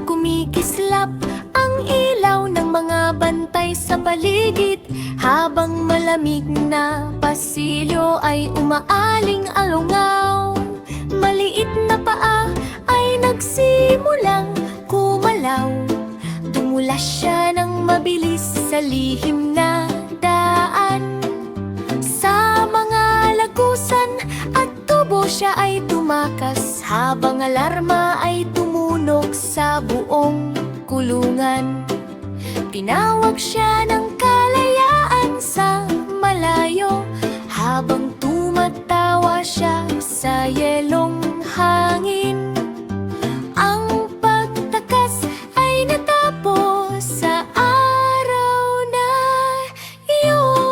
Kumikislap ang ilaw ng mga bantay sa paligid, habang malamig na pasilyo ay umaaling alungaw. Maliit na paa ay nagsimulang kumalaw. Dumula siya ng mabilis sa lihim na daan. Sa mga lagusan at tubo siya ay tumakas, habang alarma ay tumunog sa buong kulungan. Tinawag siya ng kalayaan sa malayo, habang tumatawa siya sa yelong hangin. Ang pagtakas ay natapos sa araw na iyon.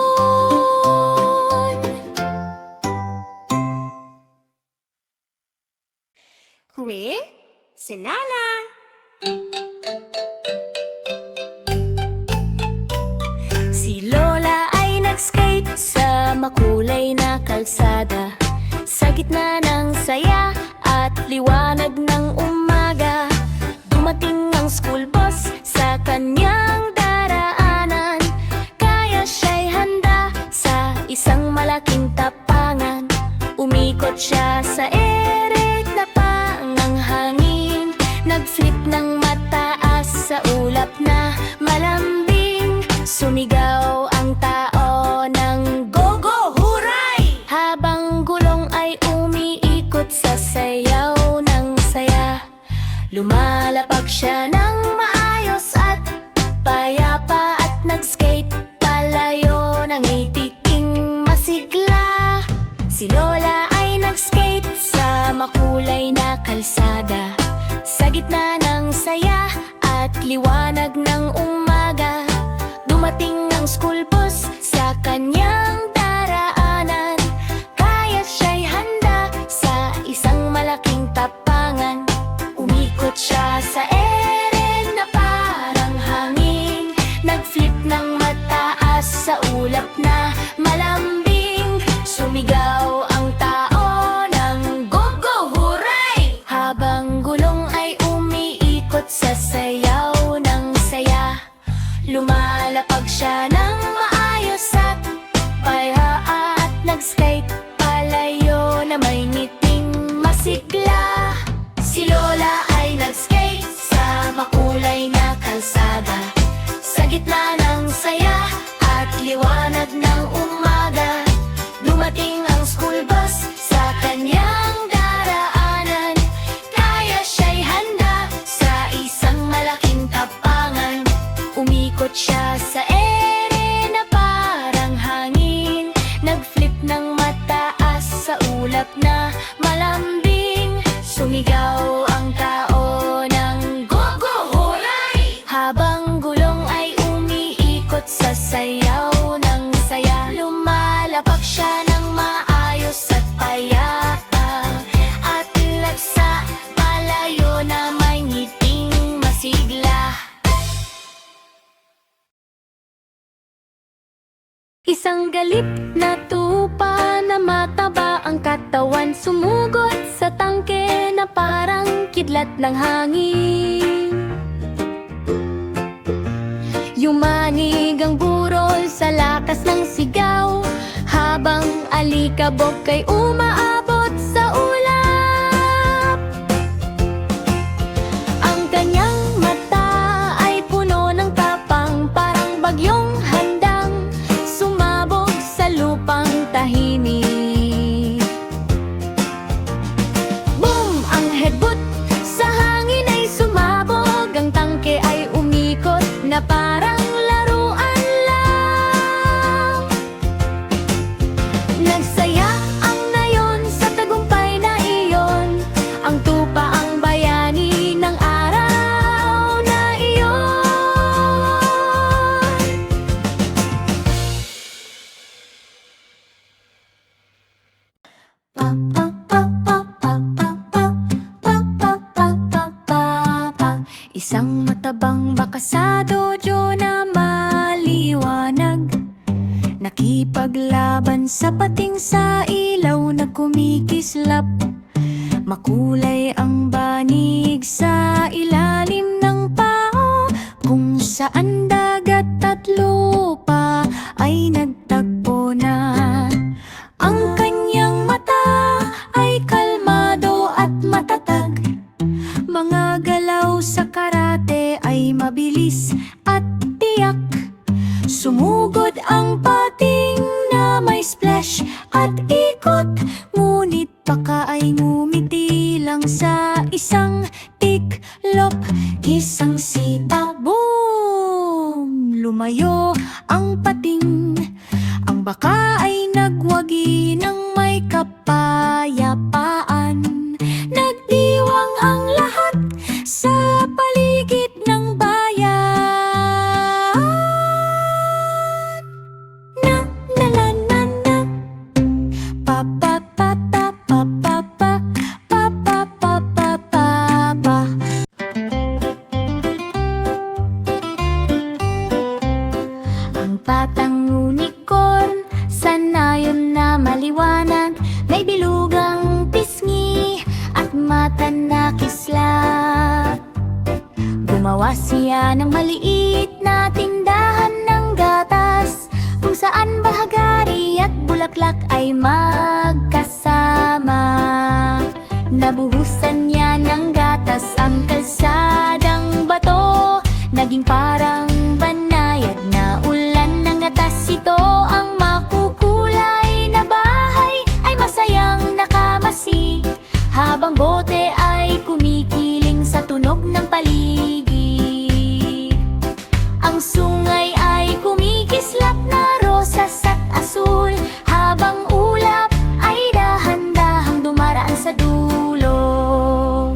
Huri, sinala. Si Lola ay nag-skate sa makulay na kalsada, sa gitna ng saya at liwanag ng umaga. Dumating ang school bus sa kanyang daraanan, kaya siya'y handa sa isang malaking tapangan. Umikot siya sa eret na panganghangin, nag-flip ng mataas sa ulap na malambing. Sumigaw ang tao ng go, go, huray! Habang gulong ay umiikot sa sayaw ng saya. Lumalapag siya ng maayos at payapa, at nag-skate palayo ng itiking masigla. Si Lola ay nag-skate sa makulay na kalsada, sa gitna ng saya at liwanag ng umaga. Dumating ang school bus sa kanyang daraanan, kaya siya'y handa sa isang malaking tapangan. Umikot siya sa ere na parang hangin, nag-flip ng mataas sa ulap na malambing. Sumigaw ang tao ng go, go, huray! Habang gulong ay umiikot sa sayaw ng saya. Lumalapag siya ng maayos at paya, at nag-skate palayo na may ngiting masigla. Si Lola ay nag-skate sa makulay na kalsada, sa gitna ng saya at liwanag ng umaga. Dumating ang school bus sa kanyang daraanan, kaya siya'y handa sa isang malaking tapangan. Umikot siya sa ere na parang hangin, nag-flip ng mataas sa ulap na malambing. Sumigaw ang tao ng go, go, huray! Habang gulong ay umiikot sa sayaw ng saya. Lumalapag siya ng maayos at payapa, at lagsa palayo na may ngiting masigla. Isang galip na tupa na mataba ang katawan, sumugot sa tangke na parang kidlat ng hangin. Yumanig ang burol sa lakas ng sigaw, habang alikabok kay umaabot sa ulap. Ang kanyang mata ay puno ng tapang, parang bagyong handang sumabog sa lupang tahimik. Boom! Ang headbutt sa hangin ay sumabog, ang tangke ay umikot na parang laruan lang. Nagsaya ang nayon sa tagumpay na iyon, ang tupa ang bayani ng araw na iyon. Pa pa pa pa pa pa pa pa pa pa pa pa pa. Isang matabang baka sa dojo na maliwanag, nakipaglaban sa pating sa ilaw na kumikislap. Makulay ang banig sa ilalim mabilis at tiyak. Sumugod ang pating na may splash at ikot, ngunit baka ay ngumiti lang sa isang tiklop. Isang sita, boom! Lumayo ang pating. Ang baka ay nagwagi ng may kapayapaan. Nagdiwang ang lahat sa paligid ng bayan. Na na na na na, pa pa pa pa pa pa pa pa pa pa pa pa pa. Ang batang unicorn, sanayon na maliwanag, may bilugang pisngi at mata na kislap. Gumawa siya ng maliit na tindahan ng gatas, kung saan bahagari at bulaklak ay magkasama. Nabuhusan niya ng gatas ang kalsadang bato, naging parang banayad na ulan ng gatas ito. Ang makukulay na bahay ay masayang nakamasi, habang bote ay kumikiling sa tunog ng paligid. Ang sungay ay kumikislap na rosas at asul, habang ulap ay dahan-dahang dumaraan sa dulo.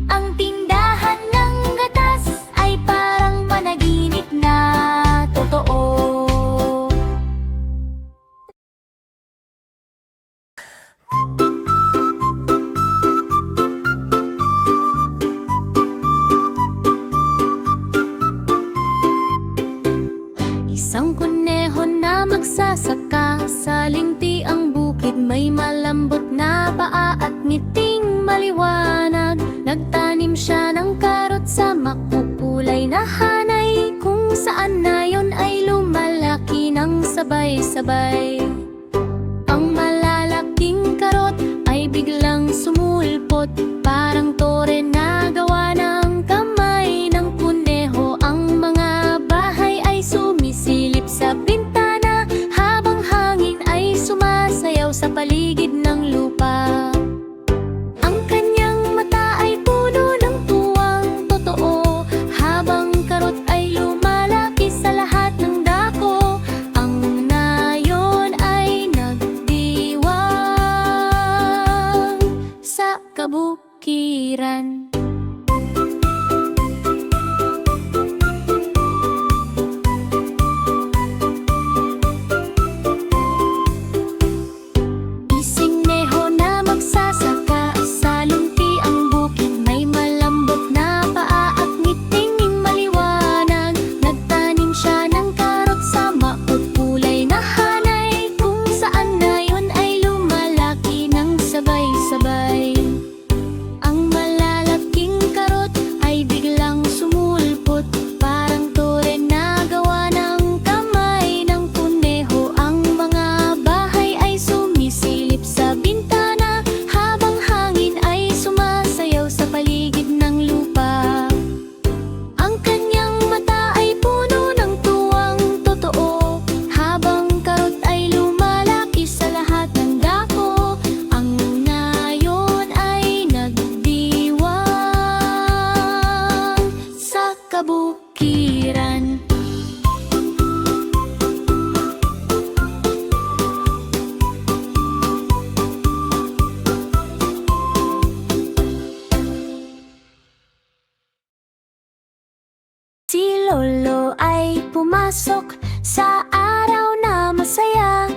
Ang tindahan ng gatas ay parang panaginip na totoo. Isang kuneho na magsasaka sa linti ang bukid, may malambot na paa at ngiting maliwanag. Nagtanim siya ng karot sa makukulay na hanay, kung saan na yon ay lumalaki ng sabay-sabay. Ang malalaking karot ay biglang sumulpot, parang tore na gawa ng kamay ng kuneho. Ang mga bahay ay sumisilip sa bintana, habang hangin ay sumasayaw sa paligid ng lupa. Ang kanyang mata ay puno ng tuwang totoo, habang karot ay lumalaki sa lahat ng dako. Ang nayon ay nagdiwang sa kabukiran. Ising neho na magsasaka sa lunti ang bukid, may malambot na paa at ngiting maliwanag. Nagtanim siya ng karot sa makukulay na hanay, kung saan na yon ay lumalaki ng sabay-sabay. Ang malalaking karot ay biglang sumulpot, parang tore na gawa ng kamay ng kuneho. Ang mga bahay ay sumisilip sa bintana, habang hangin ay sumasayaw sa paligid ng lupa. Ang kanyang mata ay puno ng tuwang totoo, habang karot ay lumalaki sa lahat ng dako. Ang nayon ay nagdiwang sa kabukiran. Si Lolo ay pumasok sa araw na masaya,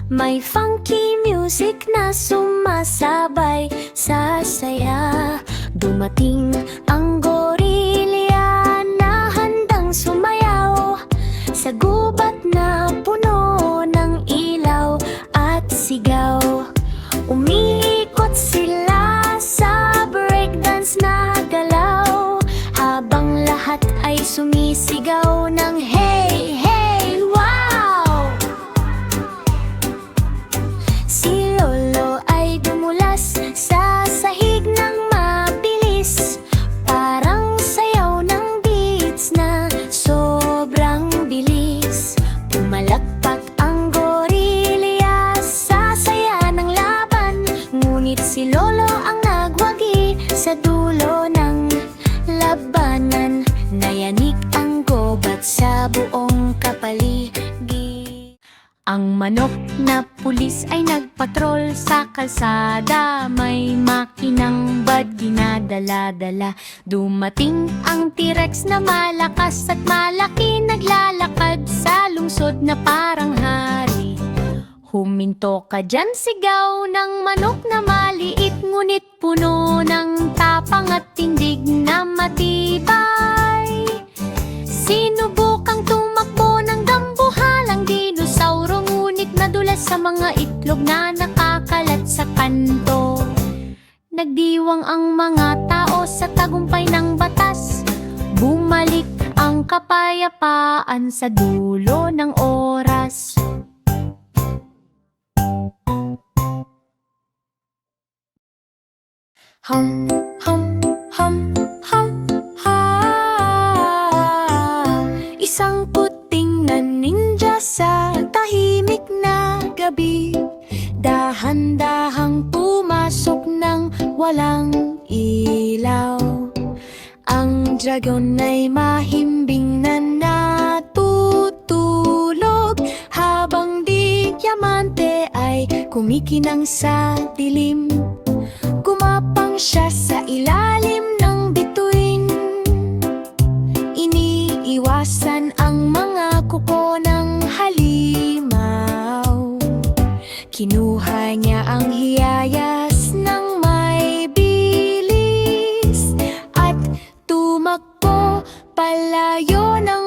may funky music na sumasabay sa saya. Dumating ang gorilya na handang sumayaw sa gubat na puno ng ilaw at sigaw. Umiikot sila sa breakdance na galaw, habang lahat ay sumisigaw ng hey, hey, wow! Si Lolo ay dumulas sa sahig ng mabilis, parang sayaw ng beats na Yanik ang gobat sa buong kapaligid. Ang manok na pulis ay nagpatrol sa kalsada. May makinang bad ginadala-dala. Dumating ang T-Rex na malakas at malaki, naglalakad sa lungsod na parang hari. Huminto ka dyan, sigaw ng manok na maliit, ngunit puno ng tapang at tindig na matibay. Sinubukang tumakbo ng dambuhalang dinosauro, ngunit nadulas sa mga itlog na nakakalat sa kanto. Nagdiwang ang mga tao sa tagumpay ng batas. Bumalik ang kapayapaan sa dulo ng oras. Hum, hum, hum, hum, ha. Isang puting na ninja sa tahimik na gabi, dahan-dahang pumasok ng walang ilaw. Ang dragon ay mahimbing na natutulog, habang di diamante ay kumikinang sa dilim. Gumapang siya sa ilalim ng bituin, iniiwasan ang mga kuko ng halimaw. Kinuha niya ang hiyayas ng may bilis at tumakbo palayo ng